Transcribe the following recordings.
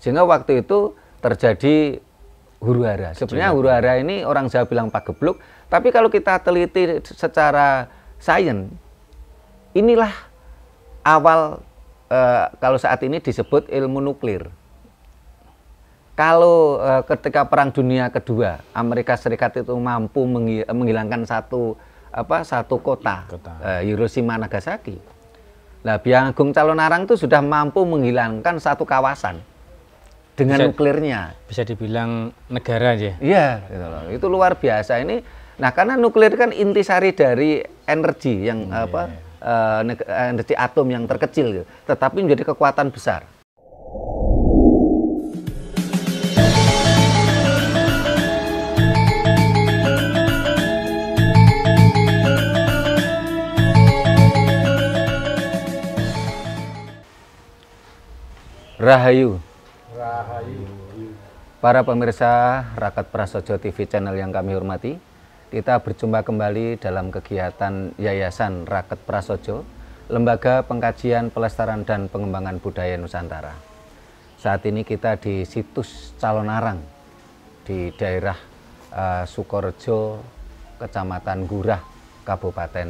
Sehingga waktu itu terjadi huru-hara. Sebenarnya huru-hara ini orang Jawa bilang pagebluk, tapi kalau kita teliti secara sains, inilah awal kalau saat ini disebut ilmu nuklir. Kalau ketika Perang Dunia Kedua, Amerika Serikat itu mampu menghilangkan satu kota. Hiroshima Nagasaki. Nah, Biang Agung Calonarang itu sudah mampu menghilangkan satu kawasan dengan nuklirnya. Bisa dibilang negara aja. Iya, gitu loh. Itu luar biasa ini. Nah, karena nuklir kan intisari dari energi yang energi atom yang terkecil, gitu. Tetapi menjadi kekuatan besar. Rahayu. Para pemirsa Raket Prasojo TV channel yang kami hormati, kita berjumpa kembali dalam kegiatan Yayasan Raket Prasojo, Lembaga Pengkajian Pelestarian dan Pengembangan Budaya Nusantara. Saat ini kita di situs Calonarang, di daerah Sukorejo, Kecamatan Gurah, Kabupaten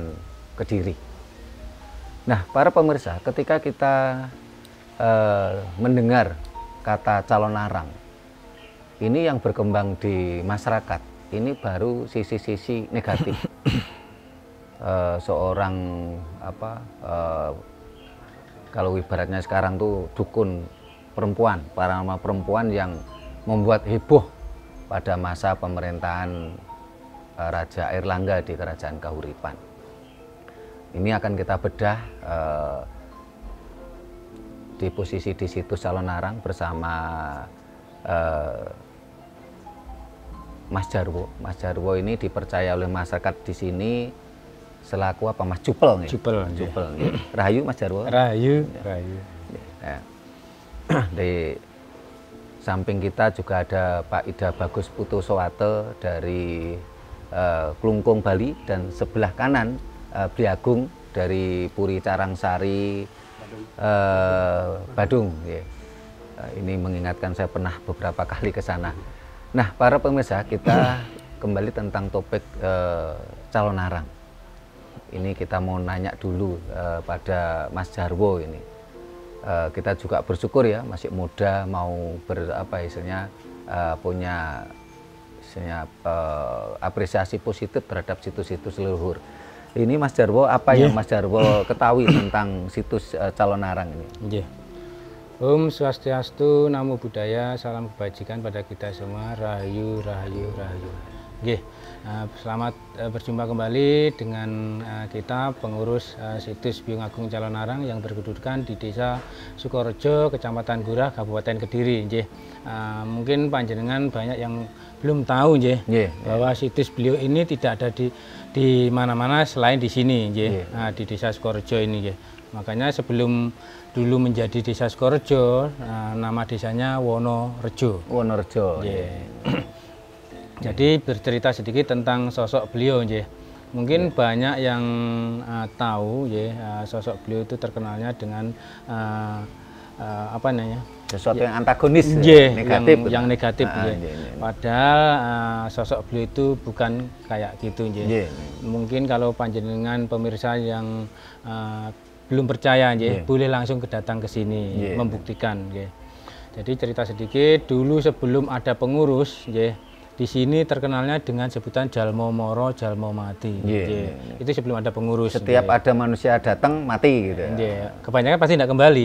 Kediri. Nah, para pemirsa, ketika kita mendengar kata Calonarang, ini yang berkembang di masyarakat, ini baru sisi-sisi negatif. Seorang kalau ibaratnya sekarang tuh dukun perempuan, paranormal perempuan yang membuat heboh pada masa pemerintahan Raja Airlangga di Kerajaan Kahuripan. Ini akan kita bedah di posisi di situs Calonarang bersama Mas Jarwo. Mas Jarwo ini dipercaya oleh masyarakat di sini selaku apa, Mas Jupel? Jupel. Rahayu Mas Jarwo. Rahayu. Ya. Di samping kita juga ada Pak Ida Bagus Putu Sowate dari Klungkung, Bali, dan sebelah kanan Biagung dari Puri Carangsari, Badung. Ya. Ini mengingatkan saya pernah beberapa kali ke sana. Nah, para pemirsa, kita kembali tentang topik Calonarang. Ini kita mau nanya dulu pada Mas Jarwo ini. Kita juga bersyukur ya, masih muda, mau punya apresiasi positif terhadap situs-situs leluhur. Ini Mas Jarwo, apa yang Mas Jarwo ketahui tentang situs Calonarang ini? Om Swastiastu, Namo Buddhaya, salam kebajikan pada kita semua. Rahayu. Selamat berjumpa kembali dengan kita pengurus situs Biung Agung Calonarang yang berkedudukan di Desa Sukorejo, Kecamatan Gurah, Kabupaten Kediri. Mungkin panjenengan banyak yang belum tahu bahwa situs beliau ini tidak ada di mana-mana selain di sini, di Desa Sukorejo ini. Makanya sebelum dulu menjadi Desa Sukorejo, nama desanya Wonorejo. Jadi bercerita sedikit tentang sosok beliau, mungkin banyak yang tahu, sosok beliau itu terkenalnya dengan sesuatu yang antagonis, negatif, yang negatif. Padahal sosok beliau itu bukan kayak gitu. Mungkin kalau panjenengan pemirsa yang belum percaya, boleh langsung datang ke sini membuktikan. Jadi cerita sedikit, dulu sebelum ada pengurus, di sini terkenalnya dengan sebutan Jalmo Moro, Jalmo Mati. Itu sebelum ada pengurus. Setiap ada manusia datang mati gitu. Kebanyakan pasti tidak kembali.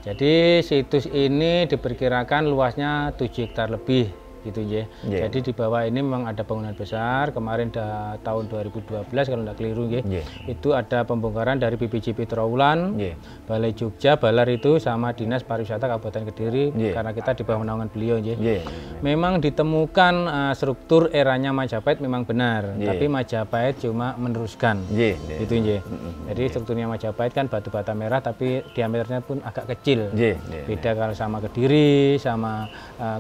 Jadi situs ini diperkirakan luasnya 7 hektar lebih. Jadi di bawah ini memang ada bangunan besar. Kemarin tahun 2012 kalau tidak keliru, itu ada pembongkaran dari BPJP Trawulan, Balai Jogja, Balar itu sama Dinas Pariwisata Kabupaten Kediri, karena kita di bawah naungan beliau. Memang ditemukan struktur eranya Majapahit memang benar, tapi Majapahit cuma meneruskan. Jadi strukturnya Majapahit kan batu bata merah, tapi diameternya pun agak kecil. Beda kalau sama Kediri, sama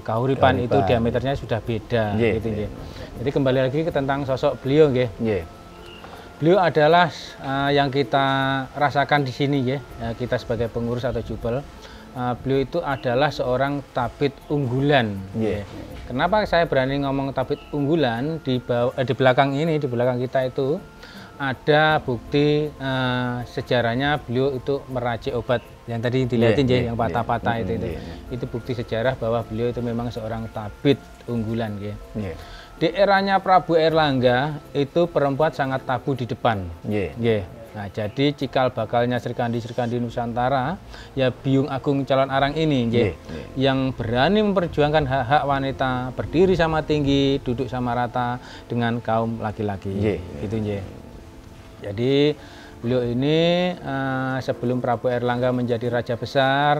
Kahuripan itu diameternya sudah beda. Jadi kembali lagi ke tentang sosok beliau, beliau adalah yang kita rasakan di sini, kita sebagai pengurus atau jubel, beliau itu adalah seorang tabib unggulan. Kenapa saya berani ngomong tabib unggulan? Di belakang ini, di belakang kita itu ada bukti sejarahnya beliau itu meracik obat yang tadi dilihatin yang patah-patah itu bukti sejarah bahwa beliau itu memang seorang tabib unggulan. Di eranya Prabu Erlangga itu perempuan sangat tabu di depan. Nah, jadi cikal bakalnya Serikandi Nusantara ya Biyung Agung Calon Arang ini yang berani memperjuangkan hak-hak wanita, berdiri sama tinggi, duduk sama rata dengan kaum laki-laki. Gitu Jadi beliau ini sebelum Prabu Erlangga menjadi raja besar,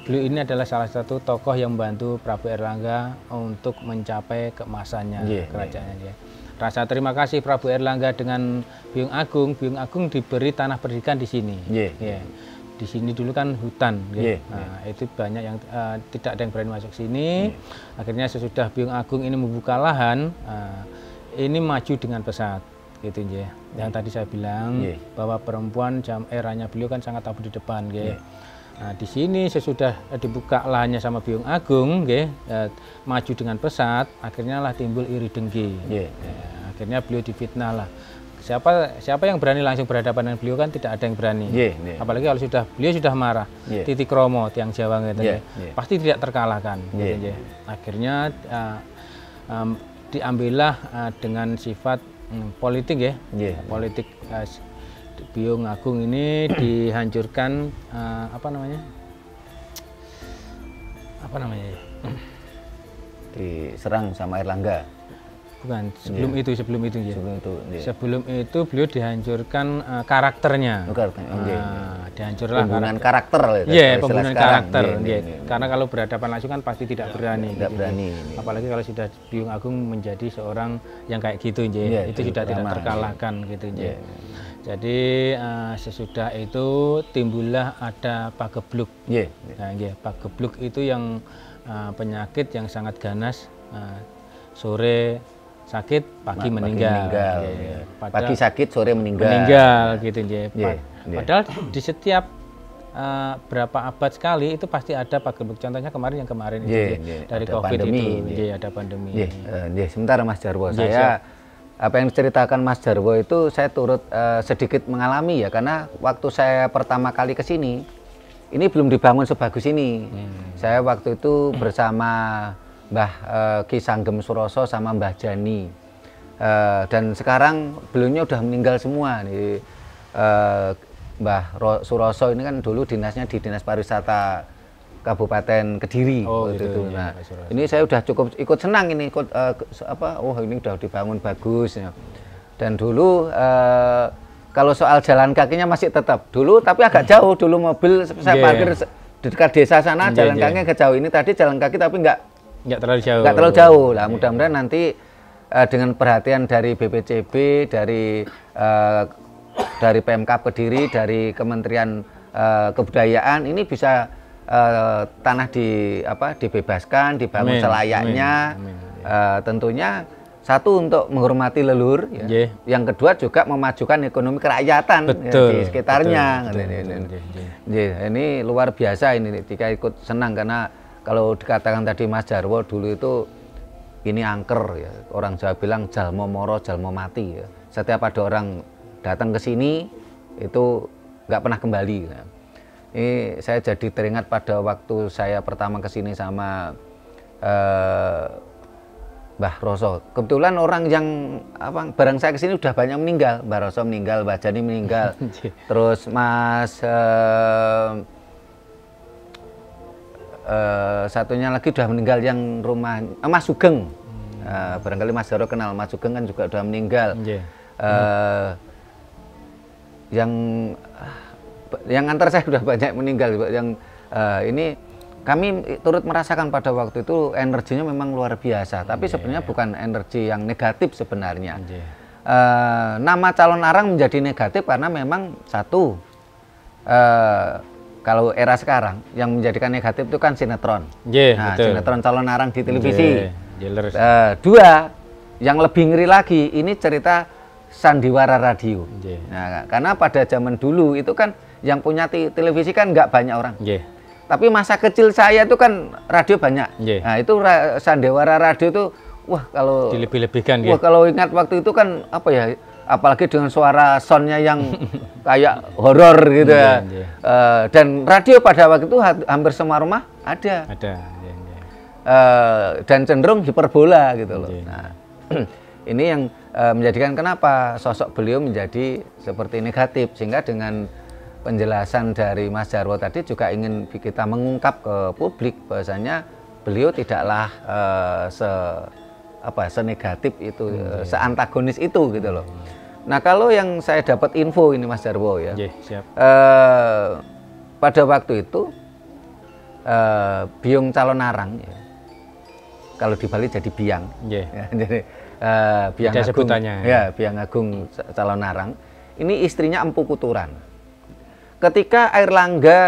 beliau ini adalah salah satu tokoh yang membantu Prabu Erlangga untuk mencapai keemasannya kerajaannya. Rasa terima kasih Prabu Erlangga dengan Biyung Agung. Biyung Agung diberi tanah pendidikan di sini. Di sini dulu kan hutan. Nah, itu banyak yang tidak ada yang berani masuk sini. Akhirnya sesudah Biyung Agung ini membuka lahan, ini maju dengan pesat. Gitu yang tadi saya bilang bahwa perempuan eranya beliau kan sangat tabu di depan. Nah, di sini sesudah dibuka lahannya sama Biyung Agung, maju dengan pesat, akhirnya lah timbul iri dengki. Akhirnya beliau difitnah lah. Siapa yang berani langsung berhadapan dengan beliau kan tidak ada yang berani. Apalagi kalau beliau sudah marah. Titik kromo tiang Jawa pasti tidak terkalahkan. Akhirnya diambillah dengan sifat politik politik. Biyung Agung ini dihancurkan apa namanya diserang sama Erlangga. Bukan, sebelum itu sebelum itu beliau dihancurkan karakternya. Dihancurlah pembunuhan karakter. Pembunuhan karakter. Karena kalau berhadapan langsung kan pasti tidak berani. Apalagi kalau sudah Biyung Agung menjadi seorang yang kayak gitu, itu sudah tidak terkalahkan gitu. Jadi sesudah itu timbullah ada pagebluk. Pagebluk itu yang penyakit yang sangat ganas, sore sakit, pagi meninggal. Pagi sakit, sore meninggal. Gitu. Padahal di setiap berapa abad sekali itu pasti ada pagebluk. Contohnya kemarin dari COVID pandemi, itu, ada pandemi. Sebentar Mas Jarwo, apa yang diceritakan Mas Jarwo itu saya turut sedikit mengalami ya, karena waktu saya pertama kali ke sini, ini belum dibangun sebagus ini. Saya waktu itu bersama Mbah Ki Sanggem Suroso sama Mbah Jani, dan sekarang beliaunya udah meninggal semua nih. Mbah Suroso ini kan dulu dinasnya di Dinas Pariwisata Kabupaten Kediri itu. Nah, ini saya udah cukup ikut senang ini ini udah dibangun bagus ya. Dan dulu kalau soal jalan kakinya masih tetap dulu, tapi agak jauh dulu mobil saya parkir di dekat desa sana, jalan kakinya agak jauh. Ini tadi jalan kaki tapi nggak terlalu jauh. Lah mudah-mudahan nanti dengan perhatian dari BPCB, dari Pemkab Kediri, dari Kementerian Kebudayaan ini bisa tanah dibebaskan, dibangun selayaknya. Tentunya satu untuk menghormati leluhur, yang kedua juga memajukan ekonomi kerakyatan di sekitarnya. Ini luar biasa ini, jika ikut senang, karena kalau dikatakan tadi Mas Jarwo dulu itu ini angker ya, orang Jawa bilang jalmo moro jalmo mati ya. Setiap ada orang datang ke sini itu nggak pernah kembali. Ini saya jadi teringat pada waktu saya pertama ke sini sama Mbah Roso. Kebetulan orang yang bareng saya ke sini udah banyak meninggal. Mbah Roso meninggal, Mbah Jani meninggal. Terus satunya lagi udah meninggal yang rumah Mas Sugeng. Barangkali Mas Jarwo kenal, Mas Sugeng kan juga udah meninggal. Yang antar saya sudah banyak meninggal. Ini kami turut merasakan pada waktu itu energinya memang luar biasa. Tapi sebenarnya bukan energi yang negatif sebenarnya. Nama calon arang menjadi negatif karena memang satu, kalau era sekarang yang menjadikan negatif itu kan sinetron. Sinetron calon arang di televisi. Dua, yang lebih ngeri lagi, ini cerita sandiwara radio. Nah, karena pada zaman dulu itu kan yang punya televisi kan nggak banyak orang. Tapi masa kecil saya itu kan radio banyak. Nah itu Sandiwara Radio itu, wah kalau dilebih-lebihkan. Wah kalau ingat waktu itu kan apa ya, apalagi dengan suara soundnya yang kayak horor gitu ya. Dan radio pada waktu itu hampir semua rumah ada. Dan cenderung hiperbola gitu loh. Nah, ini yang menjadikan kenapa sosok beliau menjadi seperti negatif, sehingga dengan penjelasan dari Mas Jarwo tadi juga ingin kita mengungkap ke publik bahwasanya beliau tidaklah senegatif itu, seantagonis itu gitu loh. Nah kalau yang saya dapat info ini Mas Jarwo ya, siap. pada waktu itu Biung Calonarang ya, kalau di Bali jadi Biang, ya, jadi Biang Agung, ya Biang Agung Calonarang, ini istrinya Empu Kuturan. Ketika Airlangga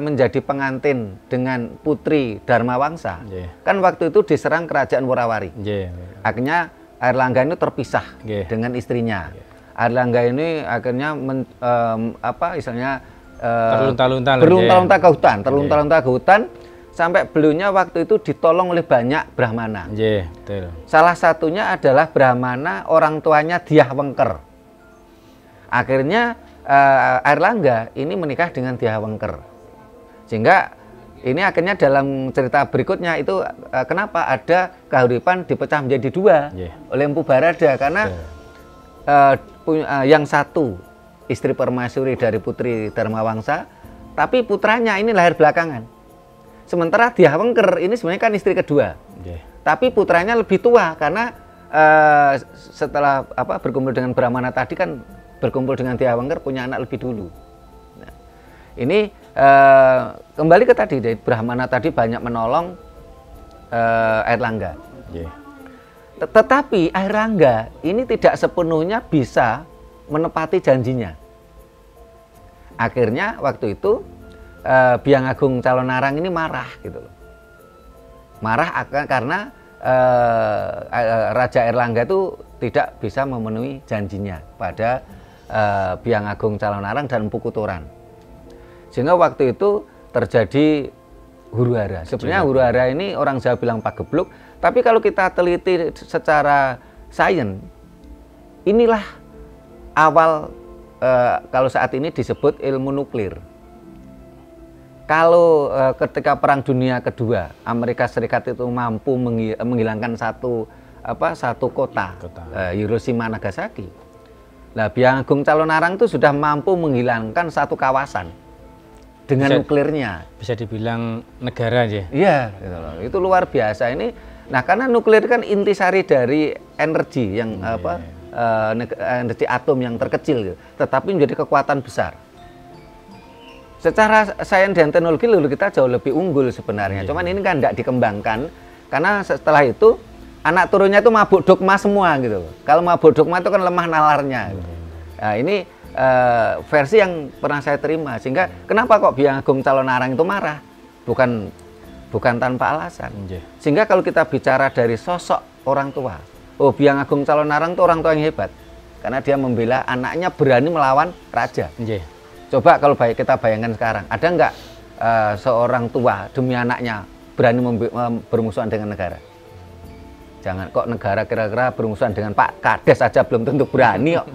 menjadi pengantin dengan Putri Dharmawangsa, kan waktu itu diserang Kerajaan Worawari. Akhirnya Airlangga ini terpisah dengan istrinya. Airlangga ini akhirnya terlunta-lunta ke hutan, sampai beliaunya waktu itu ditolong oleh banyak Brahmana. Salah satunya adalah Brahmana orang tuanya Dyah Wengker. Akhirnya Airlangga ini menikah dengan Dyah Wengker, sehingga ini akhirnya dalam cerita berikutnya itu kenapa ada Kahuripan dipecah menjadi dua oleh Empu Barada, karena yang satu istri permaisuri dari Putri Dharmawangsa, tapi putranya ini lahir belakangan. Sementara Dyah Wengker ini sebenarnya kan istri kedua, tapi putranya lebih tua karena setelah berkumpul dengan Brahmana tadi kan berkumpul dengan Dyah Wengker punya anak lebih dulu. Nah, ini kembali ke tadi, Brahmana tadi banyak menolong Airlangga. Tetapi Airlangga ini tidak sepenuhnya bisa menepati janjinya. Akhirnya waktu itu Biang Agung Calonarang ini marah gitu loh. Marah karena Raja Airlangga itu tidak bisa memenuhi janjinya pada Biang Agung Calonarang dan Empu Kuturan, sehingga waktu itu terjadi huru-hara. Sebenarnya huru-hara ini orang Jawa bilang pagebluk, tapi kalau kita teliti secara sains, inilah awal kalau saat ini disebut ilmu nuklir. Kalau ketika Perang Dunia Kedua, Amerika Serikat itu mampu menghilangkan satu kota. Hiroshima Nagasaki. Nah, Biang Agung Calonarang itu sudah mampu menghilangkan satu kawasan dengan nuklirnya. Bisa dibilang negara aja. Iya, gitu loh. Itu luar biasa ini. Nah, karena nuklir kan intisari dari energi yang energi atom yang terkecil, gitu, tetapi menjadi kekuatan besar. Secara sains dan teknologi kita jauh lebih unggul sebenarnya. Cuman ini kan tidak dikembangkan karena setelah itu anak turunnya itu mabuk dogma semua gitu. Kalau mabuk dogma itu kan lemah nalarnya. Nah, ini versi yang pernah saya terima, sehingga kenapa kok Biang Agung Calonarang itu marah? Bukan tanpa alasan. Sehingga kalau kita bicara dari sosok orang tua, Biang Agung Calonarang itu orang tua yang hebat karena dia membela anaknya berani melawan raja. Coba kalau kita bayangkan sekarang, ada nggak seorang tua demi anaknya berani bermusuhan dengan negara? Jangan kok negara kira-kira bermusuhan dengan Pak Kades saja belum tentu berani kok.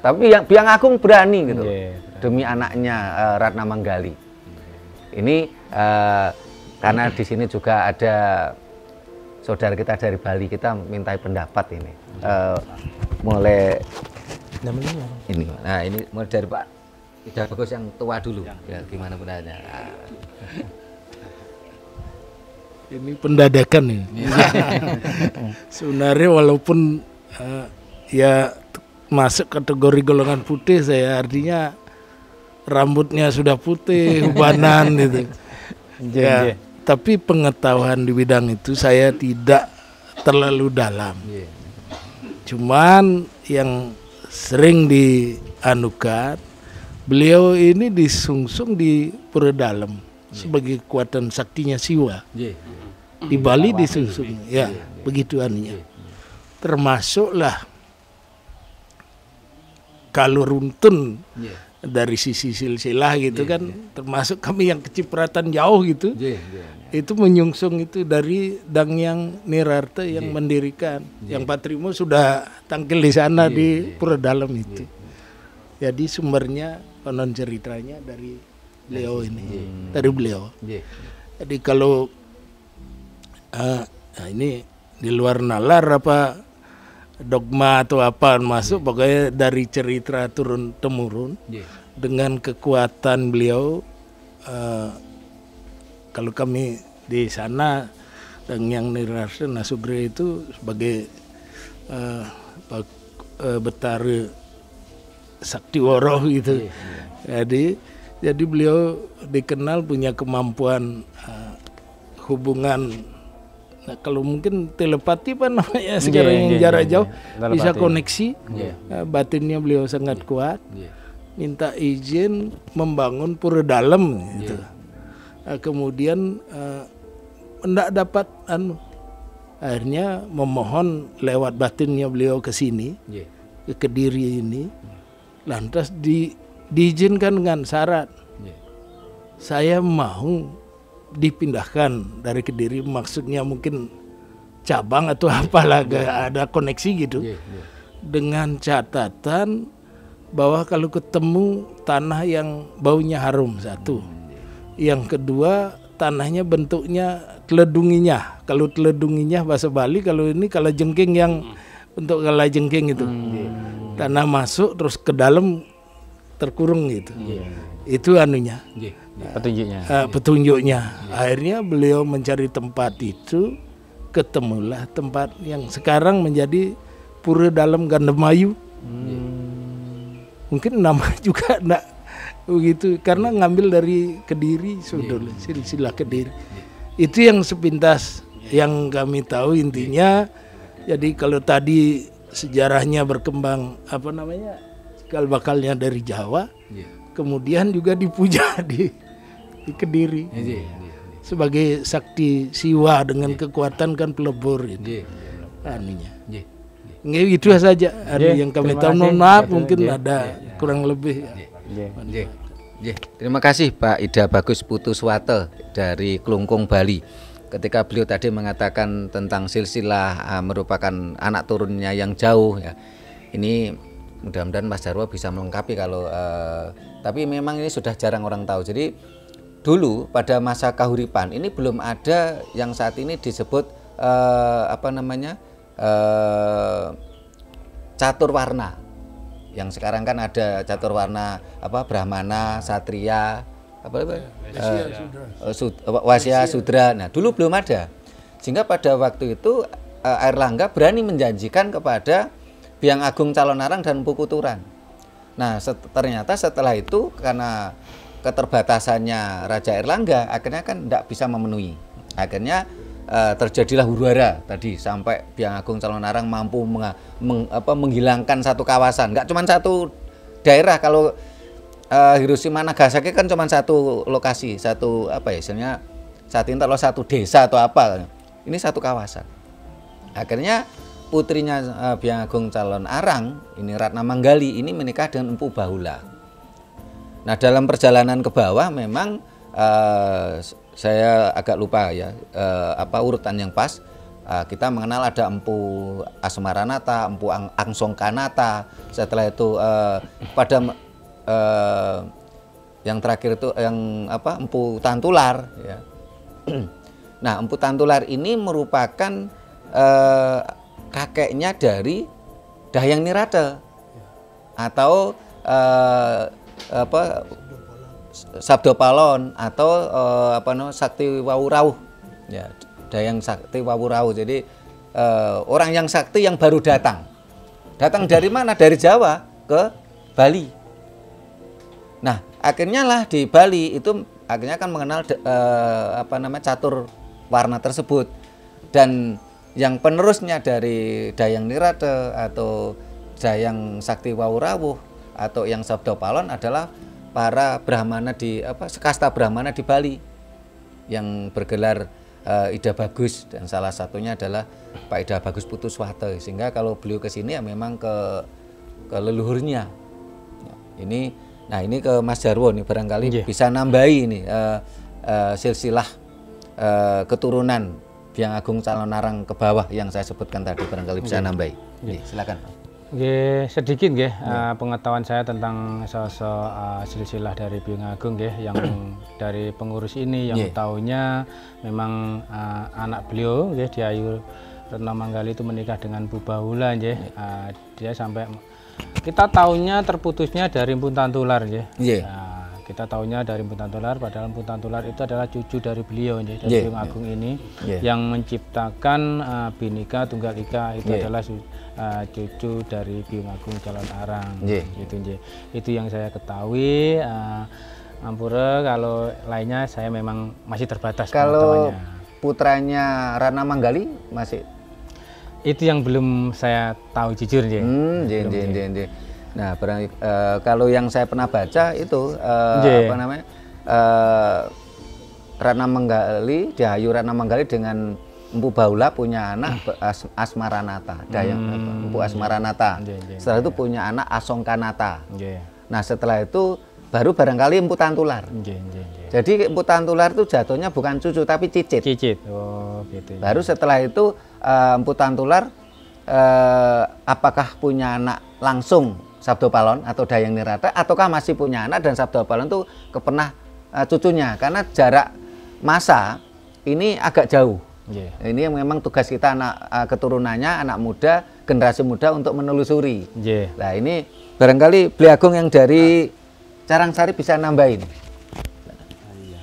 Tapi yang Biang Agung berani gitu demi anaknya Ratna Manggali. Ini karena di sini juga ada saudara kita dari Bali, kita mintai pendapat ini. Mulai ini. Nah, ini mulai dari Pak Ida Bagus yang tua dulu. Ya, gimana pendapatnya? Ini pendadakan nih. Sebenarnya walaupun ya masuk kategori golongan putih, saya artinya rambutnya sudah putih, ubanan gitu. Ya, tapi pengetahuan di bidang itu saya tidak terlalu dalam. Cuman yang sering dianukan, beliau ini disungsung di Pura Dalem sebagai kekuatan saktinya Siwa. Di Bali disungsung, ya begitu anunya. Termasuklah kalau runtun dari sisi silsilah gitu kan, termasuk kami yang kecipratan jauh gitu, itu menyungsung itu dari Dangyang Nirarta yang mendirikan, yang Patrimo sudah tangkil di sana di Pura Dalam itu. Jadi sumbernya konon ceritanya dari beliau ini, dari beliau. Jadi kalau nah ini di luar nalar apa dogma atau apa masuk, pokoknya dari cerita turun temurun dengan kekuatan beliau. Kalau kami di sana Dangyang Nirarta Nasugri itu sebagai Betara Saktiworo gitu. Jadi beliau dikenal punya kemampuan hubungan. Nah, kalau mungkin telepati apa namanya sekarang yang jarak jauh bisa koneksi, batinnya beliau sangat kuat. Minta izin membangun Pura Dalam gitu. Kemudian tidak dapat akhirnya memohon lewat batinnya beliau ke sini, ke Kediri ini. Lantas diizinkan dengan syarat, saya mau dipindahkan dari Kediri, maksudnya mungkin cabang atau apalah, ada koneksi gitu, dengan catatan bahwa kalau ketemu tanah yang baunya harum, satu, yang kedua tanahnya bentuknya teledunginya, kalau teledunginya bahasa Bali, kalau ini kalajengking yang bentuk kalajengking itu, tanah masuk terus ke dalam terkurung gitu, itu anunya. Petunjuknya. Akhirnya beliau mencari tempat itu, ketemulah tempat yang sekarang menjadi Pura Dalam Gandemayu. Mungkin nama juga enggak begitu, karena ngambil dari Kediri, saudara, silsilah Kediri. Itu yang sepintas yang kami tahu intinya. Jadi kalau tadi sejarahnya berkembang apa namanya, cikal bakalnya dari Jawa, kemudian juga dipuja di Kediri sebagai sakti siwa dengan kekuatan kan pelebur itu anunya. Itu saja yang kami tahu. Mohon maaf mungkin ada kurang lebih. Terima kasih Pak Ida Bagus Putuswate dari Klungkung, Bali. Ketika beliau tadi mengatakan tentang silsilah merupakan anak turunnya yang jauh ya. Ini mudah-mudahan Mas Jarwo bisa melengkapi kalau tapi memang ini sudah jarang orang tahu. Jadi dulu pada masa kahuripan ini belum ada yang saat ini disebut catur warna. Yang sekarang kan ada catur warna Brahmana, Satria, Wasya, Sudra. Nah, dulu belum ada. Sehingga pada waktu itu Airlangga berani menjanjikan kepada Biang Agung Calonarang dan Empu Kuturan. Nah, ternyata setelah itu karena keterbatasannya Raja Airlangga akhirnya kan tidak bisa memenuhi. Akhirnya terjadilah huru-hara tadi sampai Biang Agung Calonarang mampu menghilangkan satu kawasan. Enggak cuma satu daerah. Kalau Hiroshima Nagasaki kan cuma satu lokasi, satu istilahnya saat ini kalau satu desa atau apa. Ini satu kawasan. Akhirnya putrinya Biang Agung Calonarang ini Ratna Manggali ini menikah dengan Empu Bahula. Nah, dalam perjalanan ke bawah memang saya agak lupa ya urutan yang pas. Kita mengenal ada Empu Asmaranata, Empu Angsongkanata. Setelah itu pada yang terakhir itu yang Empu Tantular ya. Nah, Empu Tantular ini merupakan kakeknya dari Dahyang Nirata atau Sabdo Palon atau Sakti Wawurawuh ya, Dahyang Sakti Wawurawuh. Jadi orang yang sakti yang baru datang dari mana? Dari Jawa ke Bali. Nah, akhirnya lah di Bali itu akhirnya kan mengenal catur warna tersebut, dan yang penerusnya dari Dahyang Nirata atau Dahyang Sakti Wawurawuh atau yang Sabdo Palon adalah para Brahmana di sekasta Brahmana di Bali yang bergelar Ida Bagus, dan salah satunya adalah Pak Ida Bagus Putuswate. Sehingga kalau beliau ke sini ya memang ke leluhurnya. Ini Nah ini ke Mas Jarwo nih barangkali bisa nambahi ini silsilah keturunan Biang Agung Calonarang ke bawah yang saya sebutkan tadi, barangkali bisa nambahi. Silakan. Sedikit pengetahuan saya tentang sosok silsilah dari Biang Agung yang dari pengurus ini yang tahunya memang anak beliau Diayu Retno Manggali itu menikah dengan Bu Bahula dia sampai kita tahunya terputusnya dari Mpu Tantular kita tahunya dari Mpu Tantular, padahal Mpu Tantular itu adalah cucu dari beliau dari Biang Agung ini yang menciptakan Bhinneka Tunggal Ika itu adalah cucu dari Biang Agung Calonarang itu yang saya ketahui. Ampura kalau lainnya saya memang masih terbatas. Kalau putranya Ratna Manggali masih itu yang belum saya tahu jujur Nah, kalau yang saya pernah baca itu apa namanya Ratna Manggali, Diayu Ratna Manggali dengan Mpu Bahula punya anak Asmaranata, Mpu Asmaranata. Setelah itu punya anak Asongkanata. Nah, setelah itu baru barangkali Mpu Tantular. Jadi Mpu Tantular itu jatuhnya bukan cucu tapi cicit. Oh, gitu. Baru setelah itu Mpu Tantular apakah punya anak langsung Sabdo Palon atau Dayang Nirata, ataukah masih punya anak dan Sabdo Palon itu kepernah cucunya, karena jarak masa ini agak jauh. Ini yang memang tugas kita anak keturunannya, anak muda, generasi muda untuk menelusuri. Nah ini barangkali Bli Agung yang dari Carangsari bisa nambahin.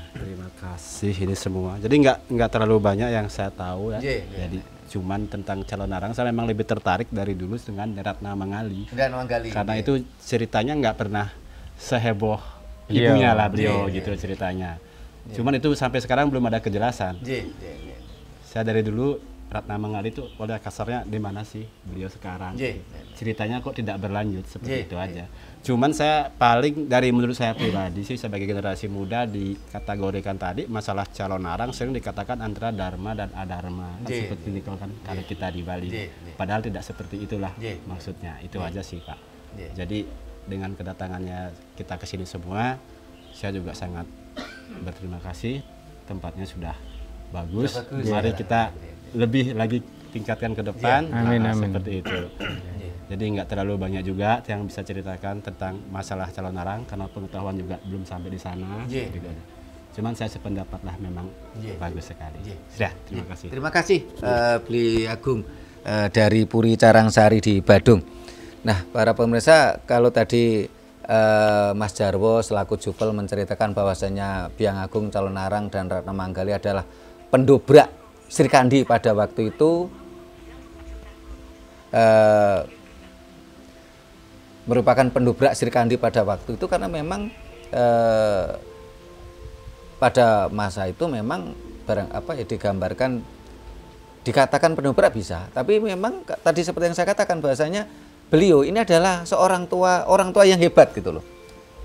Terima kasih ini semua. Jadi nggak terlalu banyak yang saya tahu ya. Jadi cuman tentang Calonarang saya memang lebih tertarik dari dulu dengan Ratna Manggali. Karena itu ceritanya nggak pernah seheboh ibunya lah beliau gitu ceritanya. Cuman itu sampai sekarang belum ada kejelasan. Saya dari dulu Ratna Manggali itu oleh kasarnya di mana sih beliau sekarang. Ceritanya kok tidak berlanjut seperti itu aja. Cuman saya paling dari menurut saya pribadi sih sebagai generasi muda dikategorikan tadi masalah Calonarang sering dikatakan antara Dharma dan Adharma seperti ini kan kalau kita di Bali. Padahal tidak seperti itulah maksudnya. Itu aja sih Pak. Jadi dengan kedatangannya kita ke sini semua, saya juga sangat berterima kasih. Tempatnya sudah bagus. Mari kita lebih lagi tingkatkan ke depan. Amin. Seperti itu. Jadi nggak terlalu banyak juga yang bisa ceritakan tentang masalah Calonarang karena pengetahuan juga belum sampai di sana. Cuman saya sependapat lah memang bagus sekali. Sudah, terima kasih. Terima kasih Bli Agung dari Puri Carangsari di Badung. Nah, para pemirsa, kalau tadi Mas Jarwo selaku Jupel menceritakan bahwasanya Biang Agung Calonarang dan Ratna Manggali adalah pendobrak Sri Kandi pada waktu itu, merupakan pendobrak Sri Kandi pada waktu itu karena memang pada masa itu memang digambarkan dikatakan pendobrak bisa, tapi memang tadi seperti yang saya katakan bahwasanya beliau ini adalah seorang orang tua yang hebat gitu loh.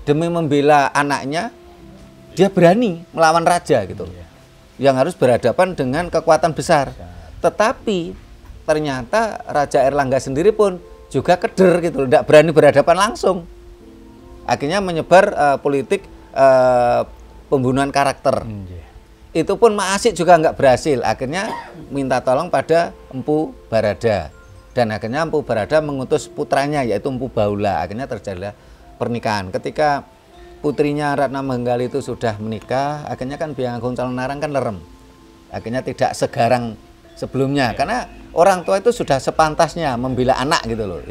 Demi membela anaknya dia berani melawan raja gitu loh. Yang harus berhadapan dengan kekuatan besar. Tetapi ternyata Raja Airlangga sendiri pun juga keder gitu loh, tidak berani berhadapan langsung. Akhirnya menyebar politik pembunuhan karakter. Itu pun Mak Asik juga nggak berhasil. Akhirnya minta tolong pada Mpu Barada. Dan akhirnya Mpu Barada mengutus putranya yaitu Mpu Bahula. Akhirnya terjadilah pernikahan. Ketika putrinya Ratna Manggali itu sudah menikah, akhirnya kan Biang Agung Calonarang kan lerem. Akhirnya tidak segarang sebelumnya karena orang tua itu sudah sepantasnya membela anak gitu loh.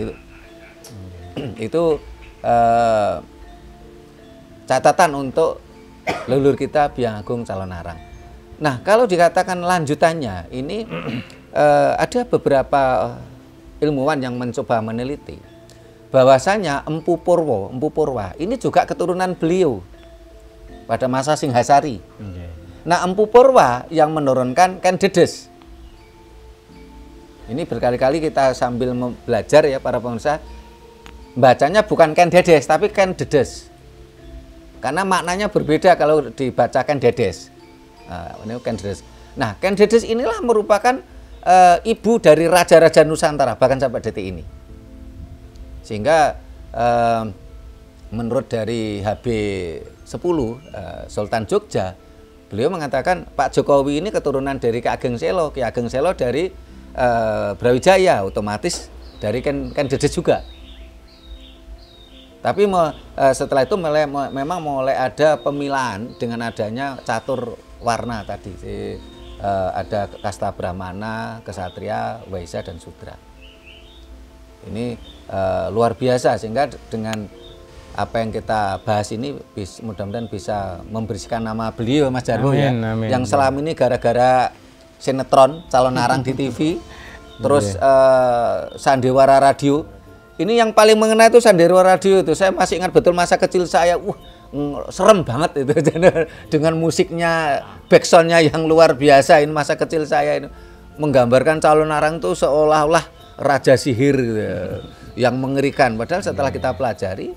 Itu catatan untuk leluhur kita Biang Agung Calonarang. Nah, kalau dikatakan lanjutannya ini ada beberapa ilmuwan yang mencoba meneliti bahwasanya Mpu Purwa ini juga keturunan beliau pada masa Singhasari. Nah, Mpu Purwa yang menurunkan Ken Dedes. Ini berkali-kali kita sambil belajar ya para pemirsa, bacanya bukan Ken Dedes tapi Ken Dedes. Karena maknanya berbeda kalau dibaca Ken Dedes. Ini Ken Dedes. Nah, Ken Dedes inilah merupakan ibu dari raja-raja Nusantara bahkan sampai detik ini. Sehingga menurut dari HB10 Sultan Jogja, beliau mengatakan Pak Jokowi ini keturunan dari Ki Ageng Selo dari Brawijaya, otomatis dari Ken Dedes juga. Tapi setelah itu memang mulai ada pemilahan dengan adanya catur warna tadi. Ada kasta Brahmana, Kesatria, Waisya, dan Sudra. Ini luar biasa, sehingga dengan apa yang kita bahas ini mudah-mudahan bisa membersihkan nama beliau, Mas Jarwo, ya. Amin. Yang selama ini gara-gara sinetron Calon Arang di TV, terus Sandiwara Radio. Ini yang paling mengena itu Sandiwara Radio itu. Saya masih ingat betul masa kecil saya, serem banget itu dengan musiknya, backsoundnya yang luar biasa. Ini masa kecil saya ini menggambarkan Calon Arang itu seolah-olah raja sihir gitu, yang mengerikan. Padahal setelah kita pelajari,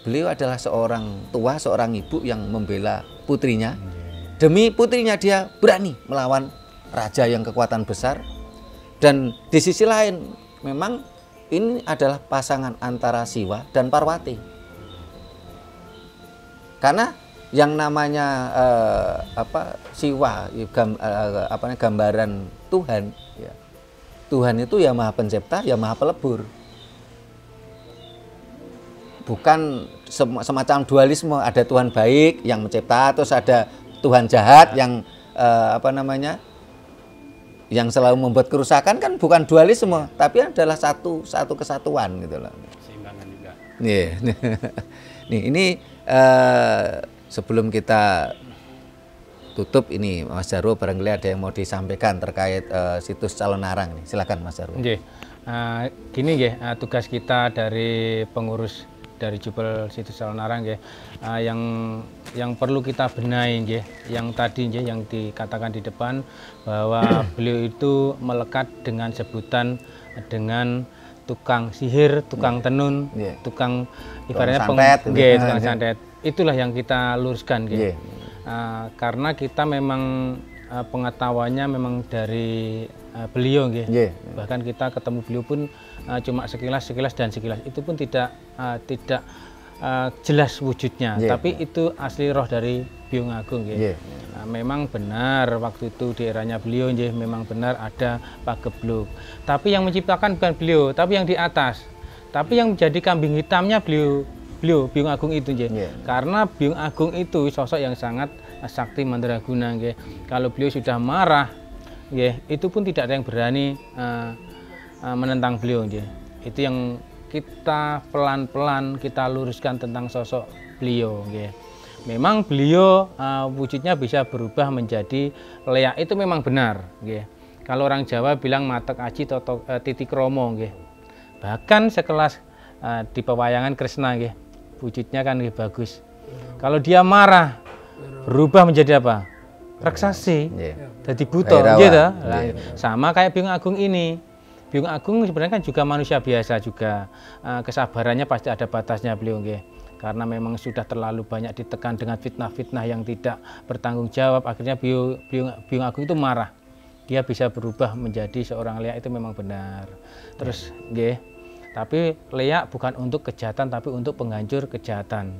beliau adalah seorang tua, seorang ibu yang membela putrinya. Demi putrinya dia berani melawan raja yang kekuatan besar. Dan di sisi lain memang ini adalah pasangan antara Siwa dan Parwati. Karena yang namanya Siwa, gambaran Tuhan, ya. Tuhan itu ya Maha Pencipta, ya Maha Pelebur. Bukan semacam dualisme, ada Tuhan baik yang mencipta, terus ada Tuhan jahat yang yang selalu membuat kerusakan. Kan bukan dualisme, tapi adalah satu kesatuan gitu loh. Seimbangan juga. Nih, ini sebelum kita tutup ini, Mas Jarwo, barangkali ada yang mau disampaikan terkait situs Calon Arang nih. Silakan, Mas Jarwo. Gini tugas kita dari pengurus dari Jupel situs Calon Arang yang perlu kita benahi yang tadi yang dikatakan di depan bahwa beliau itu melekat dengan sebutan dengan tukang sihir, tukang tenun, tukang ibaratnya tukang santet. Itulah yang kita luruskan karena kita memang pengetahuannya memang dari beliau bahkan kita ketemu beliau pun cuma sekilas dan sekilas, itu pun tidak jelas wujudnya, tapi itu asli roh dari Byung Agung memang benar waktu itu di eranya beliau memang benar ada Pagebluk, tapi yang menciptakan bukan beliau, tapi yang di atas, tapi yang menjadi kambing hitamnya beliau Byung Agung itu karena Byung Agung itu sosok yang sangat sakti mandraguna kalau beliau sudah marah itu pun tidak ada yang berani menentang beliau itu yang kita pelan-pelan kita luruskan tentang sosok beliau memang beliau wujudnya bisa berubah menjadi leak, itu memang benar kalau orang Jawa bilang matek aji titik romo bahkan sekelas di pewayangan Kresna wujudnya kan bagus, kalau dia marah berubah menjadi apa? Raksasi, jadi buto, gitu. Sama kayak Byung Agung ini. Byung Agung sebenarnya kan juga manusia biasa juga. Kesabarannya pasti ada batasnya beliau, karena memang sudah terlalu banyak ditekan dengan fitnah-fitnah yang tidak bertanggung jawab. Akhirnya Byung Agung itu marah. Dia bisa berubah menjadi seorang leak, itu memang benar. Terus, tapi leak bukan untuk kejahatan, tapi untuk penghancur kejahatan.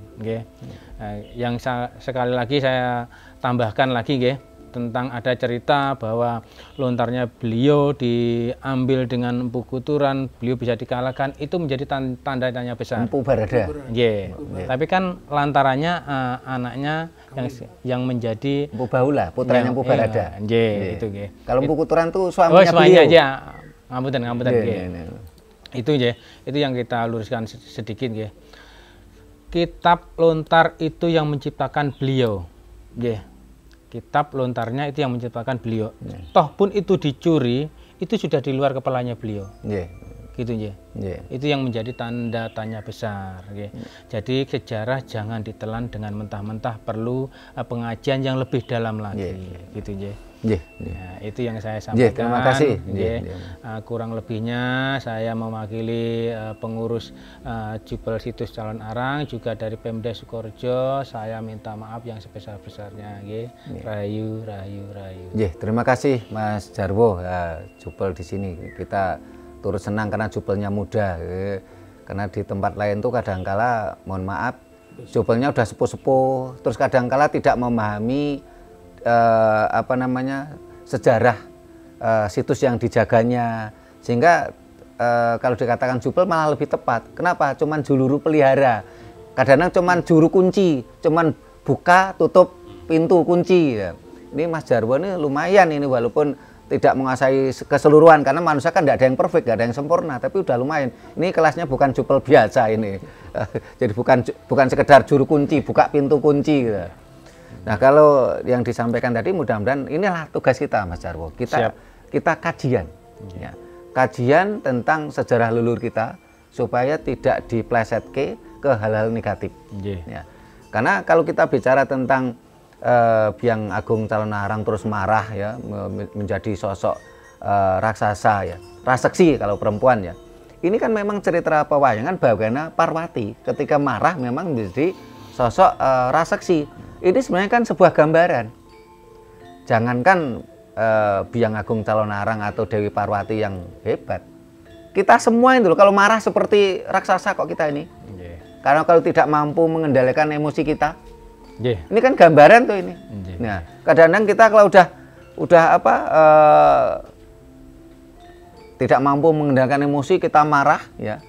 Yang sekali lagi saya tambahkan lagi tentang ada cerita bahwa lontarnya beliau diambil dengan Empu Kuturan, beliau bisa dikalahkan, itu menjadi tanda tanya besar. Empu Barada. Tapi kan lantarannya anaknya yang menjadi Empu Baula, putranya Empu Barada. Itu Kalau Empu Kuturan itu suaminya beliau. Aja. Ngapunten. Itu yang kita luruskan sedikit Kitab lontar itu yang menciptakan beliau kitab lontarnya itu yang menciptakan beliau toh pun itu dicuri, itu sudah di luar kepalanya beliau gitu itu yang menjadi tanda tanya besar jadi sejarah jangan ditelan dengan mentah-mentah, perlu pengajian yang lebih dalam lagi gitu itu yang saya sampaikan. Terima kasih. Kurang lebihnya saya mewakili pengurus Jupel situs Calon Arang, juga dari Pemda Sukorejo, saya minta maaf yang sebesar-besarnya. Rahayu. Terima kasih Mas Jarwo. Jupel di sini kita turut senang karena jupelnya muda. Karena di tempat lain tuh kadangkala, mohon maaf, jubelnya udah sepuh-sepuh, terus kadangkala tidak memahami apa namanya sejarah situs yang dijaganya, sehingga kalau dikatakan jubel malah lebih tepat. Kenapa? Cuman juru pelihara, kadang-kadang cuman juru kunci, cuman buka tutup pintu kunci. Ya. Ini Mas Jarwo ini lumayan ini, walaupun tidak menguasai keseluruhan, karena manusia kan tidak ada yang perfect, tidak ada yang sempurna, tapi udah lumayan. Ini kelasnya bukan jubel biasa ini. Jadi bukan sekedar juru kunci, buka pintu kunci gitu. Nah, kalau yang disampaikan tadi mudah-mudahan inilah tugas kita Mas Jarwo. Kita kajian. Ya. Kajian tentang sejarah leluhur kita supaya tidak diplesetke ke hal-hal negatif. Ya. Karena kalau kita bicara tentang Biang Agung Calonarang terus marah ya, menjadi sosok raksasa ya, raseksi kalau perempuan ya. Ini kan memang cerita pewayangan bagaimana Parwati ketika marah memang menjadi sosok raseksi. Ini sebenarnya kan sebuah gambaran. Jangankan Biang Agung Calonarang atau Dewi Parwati yang hebat, kita semua itu loh, kalau marah seperti raksasa kok kita ini. Karena kalau tidak mampu mengendalikan emosi kita. Ini kan gambaran tuh ini. Nah, kadang-kadang kita kalau udah apa tidak mampu mengendalikan emosi, kita marah ya.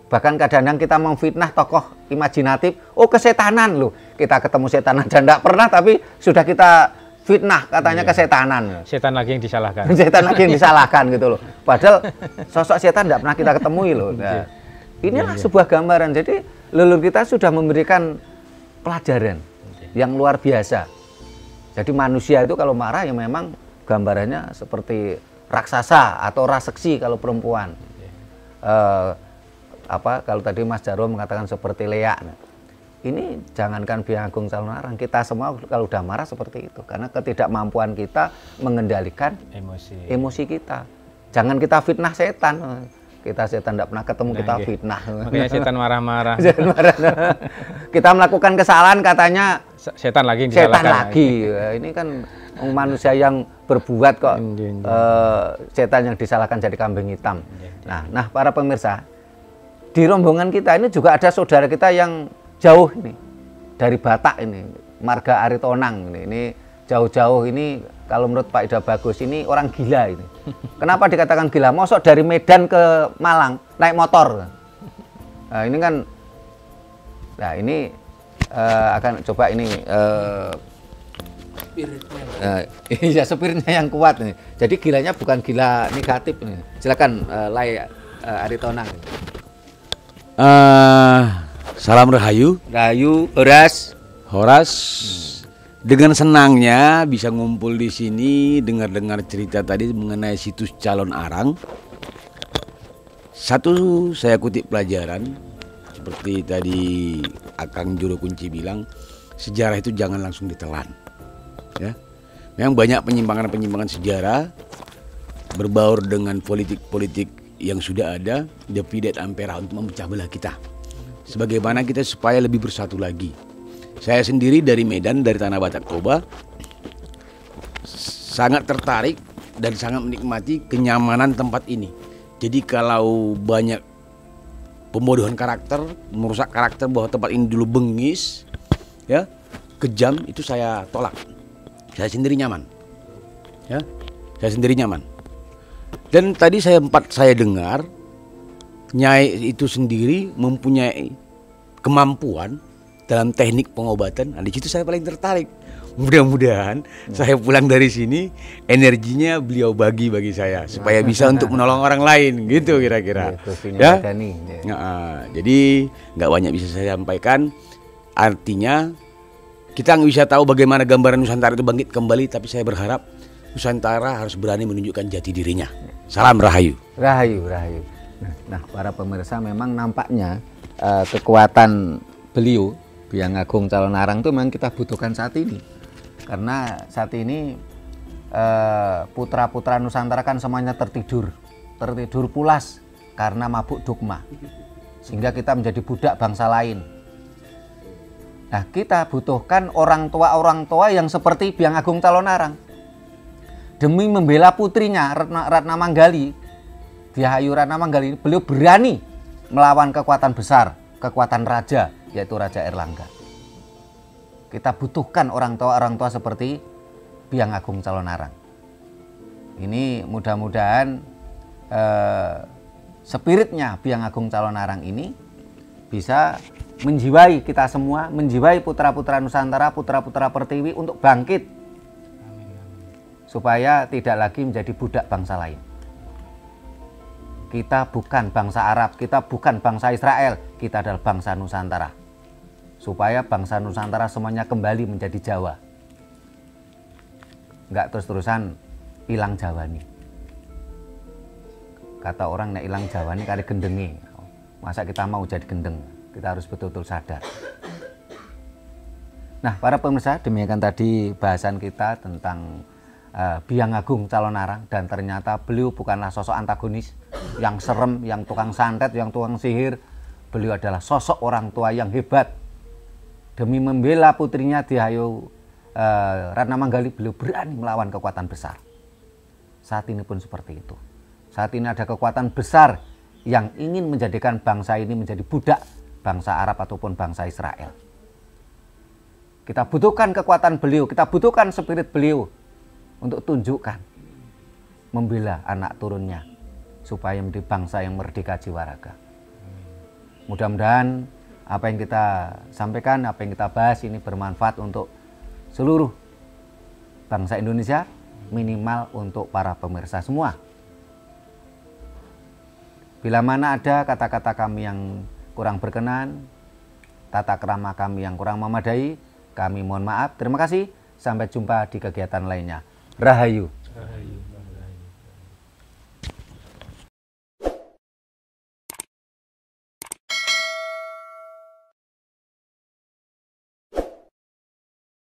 Bahkan kadang-kadang kita memfitnah tokoh imajinatif, oh kesetanan loh. Kita ketemu setan aja enggak pernah, tapi sudah kita fitnah katanya kesetanan. Setan lagi yang disalahkan. Setan lagi yang disalahkan gitu loh. Padahal sosok setan enggak pernah kita ketemui loh. Nah, inilah sebuah gambaran. Jadi leluhur kita sudah memberikan pelajaran yang luar biasa. Jadi manusia itu kalau marah ya memang gambarannya seperti raksasa atau raseksi kalau perempuan. Apa kalau tadi Mas Jarwo mengatakan seperti leak. Nah, ini jangankan Biang Agung Calonarang, kita semua kalau udah marah seperti itu karena ketidakmampuan kita mengendalikan emosi kita. Jangan kita fitnah setan. Kita setan tidak pernah ketemu, kita fitnah. Makanya setan marah-marah. Kita melakukan kesalahan katanya setan lagi yang disalahkan. Setan lagi. Ini kan manusia yang berbuat kok setan yang disalahkan jadi kambing hitam. Nah, para pemirsa, di rombongan kita ini juga ada saudara kita yang jauh ini dari Batak ini, marga Aritonang ini jauh-jauh ini. Kalau menurut Pak Ida Bagus ini orang gila ini. Kenapa dikatakan gila? Mosok dari Medan ke Malang naik motor. Nah, ini kan, nah ini akan coba ini ya spiritnya yang kuat nih. Jadi gilanya bukan gila negatif nih. Silakan Aritonang. Salam Rahayu. Rahayu, Horas. Dengan senangnya bisa ngumpul di sini dengar-dengar cerita tadi mengenai situs Calon Arang. Satu, saya kutip pelajaran seperti tadi Akang Juru Kunci bilang, sejarah itu jangan langsung ditelan. Ya, memang banyak penyimpangan-penyimpangan sejarah berbaur dengan politik-politik yang sudah ada, divide et impera untuk memecah belah kita. Sebagaimana kita supaya lebih bersatu lagi. Saya sendiri dari Medan, dari Tanah Batak Toba, sangat tertarik dan sangat menikmati kenyamanan tempat ini. Jadi kalau banyak pembodohan karakter, merusak karakter bahwa tempat ini dulu bengis, ya, kejam, itu saya tolak. Saya sendiri nyaman, ya, saya sendiri nyaman. Dan tadi saya dengar Nyai itu sendiri mempunyai kemampuan dalam teknik pengobatan. Nah, di situ saya paling tertarik. Mudah-mudahan saya pulang dari sini energinya beliau bagi saya supaya bisa untuk menolong orang lain gitu kira-kira. Ya. Nah, jadi nggak banyak bisa saya sampaikan. Artinya kita nggak bisa tahu bagaimana gambaran Nusantara itu bangkit kembali, tapi saya berharap Nusantara harus berani menunjukkan jati dirinya. Salam Rahayu. Rahayu. Nah, para pemirsa, memang nampaknya kekuatan beliau Biang Agung Calonarang itu memang kita butuhkan saat ini, karena saat ini putra-putra Nusantara kan semuanya tertidur pulas karena mabuk dogma, sehingga kita menjadi budak bangsa lain. Nah, kita butuhkan orang tua yang seperti Biang Agung Calonarang, demi membela putrinya Ratna Manggali, Diahayu Ratna Manggali, beliau berani melawan kekuatan besar, kekuatan raja, yaitu Raja Airlangga. Kita butuhkan orang tua seperti Biang Agung Calonarang. Ini mudah-mudahan spiritnya Biang Agung Calonarang ini bisa menjiwai kita semua, menjiwai putra-putra Nusantara, putra-putra Pertiwi untuk bangkit. Supaya tidak lagi menjadi budak bangsa lain. Kita bukan bangsa Arab, kita bukan bangsa Israel, kita adalah bangsa Nusantara. Supaya bangsa Nusantara semuanya kembali menjadi Jawa. Enggak terus-terusan hilang Jawa nih. Kata orang nek hilang Jawa nih kali gendengi. Masa kita mau jadi gendeng? Kita harus betul-betul sadar. Nah, para pemirsa, demikian tadi bahasan kita tentang Biang Agung Calonarang, dan ternyata beliau bukanlah sosok antagonis yang serem, yang tukang santet, yang tukang sihir. Beliau adalah sosok orang tua yang hebat. Demi membela putrinya Dihayu Ratna Manggali, beliau berani melawan kekuatan besar. Saat ini pun seperti itu. Saat ini ada kekuatan besar yang ingin menjadikan bangsa ini menjadi budak bangsa Arab ataupun bangsa Israel. Kita butuhkan kekuatan beliau, kita butuhkan spirit beliau untuk tunjukkan, membela anak turunnya supaya menjadi bangsa yang merdeka jiwa raga. Mudah-mudahan apa yang kita sampaikan, apa yang kita bahas ini bermanfaat untuk seluruh bangsa Indonesia, minimal untuk para pemirsa semua. Bila mana ada kata-kata kami yang kurang berkenan, tata krama kami yang kurang memadai, kami mohon maaf. Terima kasih. Sampai jumpa di kegiatan lainnya. Rahayu. Rahayu.